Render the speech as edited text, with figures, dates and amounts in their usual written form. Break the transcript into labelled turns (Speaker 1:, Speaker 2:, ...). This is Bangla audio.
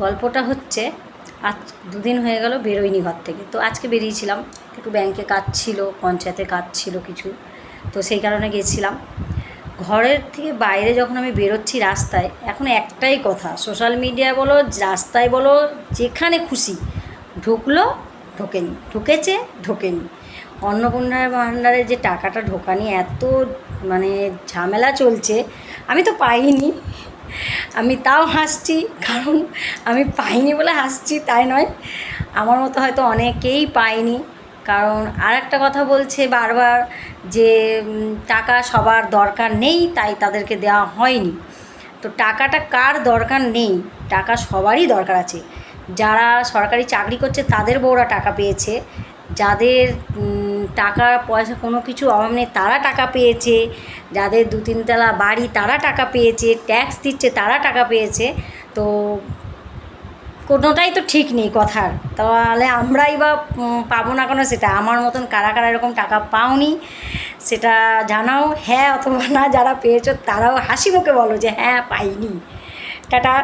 Speaker 1: গল্পটা হচ্ছে, আজ দুদিন হয়ে গেল বেরোয়নি ঘর থেকে। তো আজকে বেরিয়েছিলাম, একটু ব্যাংকে কাজ ছিল, পঞ্চায়েতে কাজ ছিল কিছু, তো সেই কারণে গেছিলাম। ঘরের থেকে বাইরে যখন আমি বেরোচ্ছি রাস্তায়, এখন একটাই কথা, সোশ্যাল মিডিয়া বলো, রাস্তায় বলো, যেখানে খুশি, ঢুকলো ঢোকেনি, ঢুকেছে ঢোকেনি। অন্নপূর্ণা ভাণ্ডারের যে টাকাটা ঢোকানি এত মানে ঝামেলা চলছে, আমি তো পাইনি। আমি তাও হাসছি, কারণ আমি পাইনি বলে হাসছি তাই নয়, আমার মতো হয়তো অনেকেই পায়নি। কারণ আর একটা কথা বলছে বারবার যে টাকা সবার দরকার নেই, তাই তাদেরকে দেওয়া হয়নি। তো টাকাটা কার দরকার নেই? টাকা সবারই দরকার আছে। যারা সরকারি চাকরি করছে তাদের বউরা টাকা পেয়েছে, যাদের টাকা পয়সা কোনো কিছু অভাব নেই তারা টাকা পেয়েছে, যাদের 2-3 তলা বাড়ি তারা টাকা পেয়েছে, ট্যাক্স দিচ্ছে তারা টাকা পেয়েছে। তো কোনোটাই তো ঠিক নেই কথার, তাহলে আমরাই বা পাবো না কেন? সেটা আমার মতন কারা কারা এরকম টাকা পাওনি সেটা জানাও, হ্যাঁ অথবা না। যারা পেয়েছো তারাও হাসি মুখে বলো যে হ্যাঁ পাইনি। টাটা।